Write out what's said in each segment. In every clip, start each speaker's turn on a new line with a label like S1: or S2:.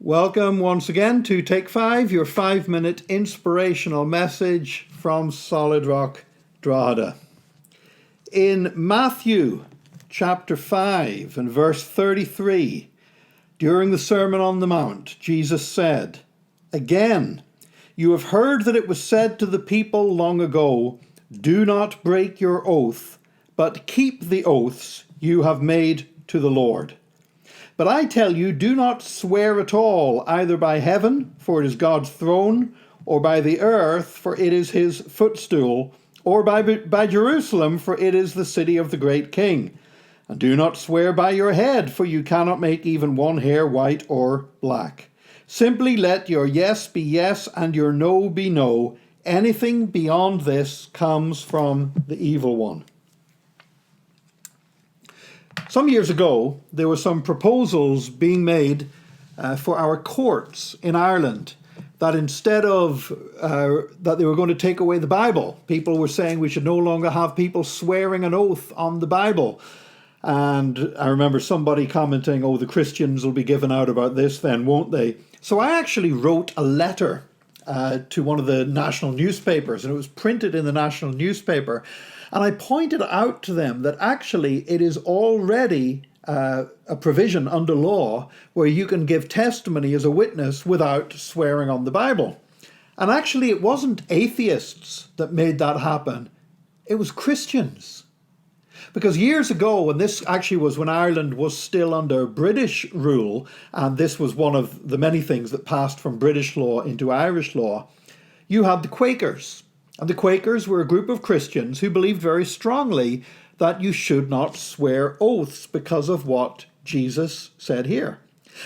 S1: Welcome once again to Take 5, your 5-minute inspirational message from Solid Rock Drogheda. In Matthew chapter 5 and verse 33, during the Sermon on the Mount, Jesus said, "Again, you have heard that it was said to the people long ago, 'Do not break your oath, but keep the oaths you have made to the Lord.' But I tell you, do not swear at all, either by heaven, for it is God's throne, or by the earth, for it is his footstool, or by Jerusalem, for it is the city of the great king. And do not swear by your head, for you cannot make even one hair white or black. Simply let your yes be yes and your no be no. Anything beyond this comes from the evil one." Some years ago, there were some proposals being made for our courts in Ireland that instead of that they were going to take away the Bible. People were saying we should no longer have people swearing an oath on the Bible. And I remember somebody commenting, "Oh, the Christians will be given out about this then, won't they?" So I actually wrote a letter to one of the national newspapers, and it was printed in the national newspaper. And I pointed out to them that actually it is already a provision under law where you can give testimony as a witness without swearing on the Bible. And actually it wasn't atheists that made that happen. It was Christians. Because years ago, and this actually was when Ireland was still under British rule, and this was one of the many things that passed from British law into Irish law, you had the Quakers. And the Quakers were a group of Christians who believed very strongly that you should not swear oaths because of what Jesus said here.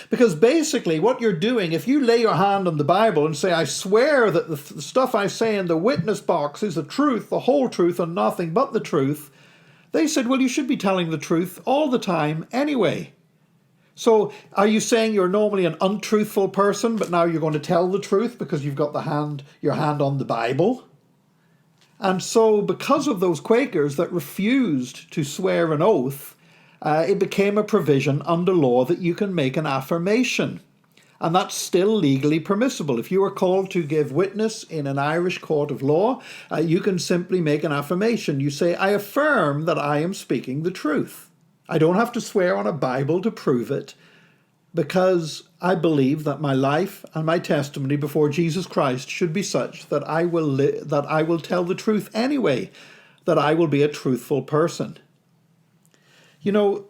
S1: Because basically what you're doing, if you lay your hand on the Bible and say, "I swear that the stuff I say in the witness box is the truth, the whole truth, and nothing but the truth," they said, well, you should be telling the truth all the time anyway. So are you saying you're normally an untruthful person, but now you're going to tell the truth because you've got your hand on the Bible? And so because of those Quakers that refused to swear an oath, it became a provision under law that you can make an affirmation. And that's still legally permissible. If you are called to give witness in an Irish court of law, you can simply make an affirmation. You say, "I affirm that I am speaking the truth." I don't have to swear on a Bible to prove it, because I believe that my life and my testimony before Jesus Christ should be such that I will tell the truth anyway, that I will be a truthful person. You know,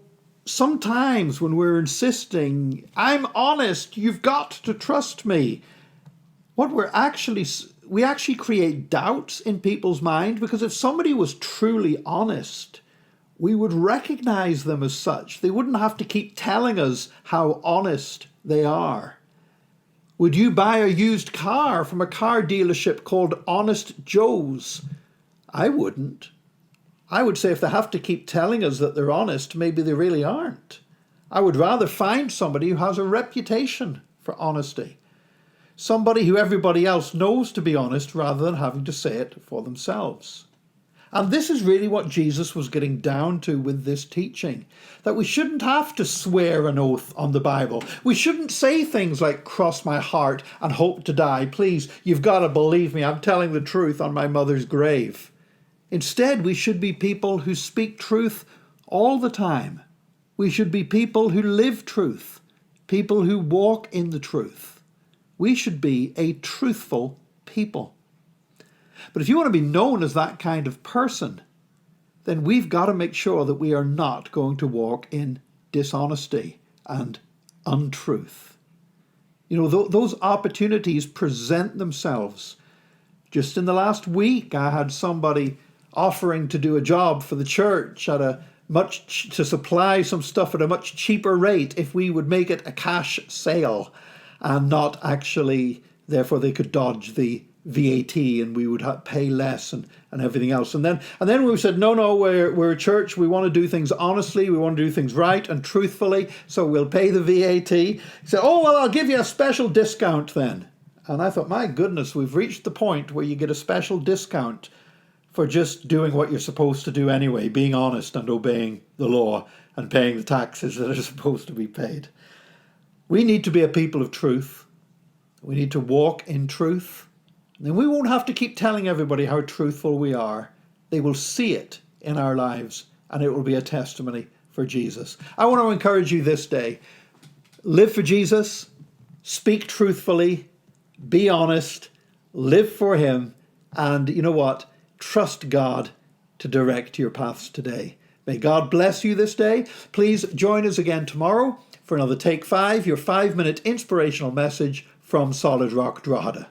S1: sometimes when we're insisting, "I'm honest, you've got to trust me," we actually create doubts in people's mind, because if somebody was truly honest, we would recognize them as such. They wouldn't have to keep telling us how honest they are. Would you buy a used car from a car dealership called Honest Joe's? I wouldn't. I would say if they have to keep telling us that they're honest, maybe they really aren't. I would rather find somebody who has a reputation for honesty. Somebody who everybody else knows to be honest, rather than having to say it for themselves. And this is really what Jesus was getting down to with this teaching, that we shouldn't have to swear an oath on the Bible. We shouldn't say things like, "Cross my heart and hope to die. Please, you've got to believe me. I'm telling the truth on my mother's grave." Instead, we should be people who speak truth all the time. We should be people who live truth, people who walk in the truth. We should be a truthful people. But if you want to be known as that kind of person, then we've got to make sure that we are not going to walk in dishonesty and untruth. You know, those opportunities present themselves. Just in the last week, I had somebody offering to do a job for the church to supply some stuff at a much cheaper rate if we would make it a cash sale, and not actually, therefore they could dodge the VAT and we would pay less and everything else. And then we said, no, we're a church. We want to do things honestly. We want to do things right and truthfully. So we'll pay the VAT. He said, "Oh, well, I'll give you a special discount then." And I thought, my goodness, we've reached the point where you get a special discount for just doing what you're supposed to do anyway, being honest and obeying the law and paying the taxes that are supposed to be paid. We need to be a people of truth. We need to walk in truth. And we won't have to keep telling everybody how truthful we are. They will see it in our lives, and it will be a testimony for Jesus. I want to encourage you this day. Live for Jesus. Speak truthfully. Be honest. Live for him. And you know what? Trust God to direct your paths today. May God bless you this day. Please join us again tomorrow for another Take 5, your 5-minute inspirational message from Solid Rock Drogheda.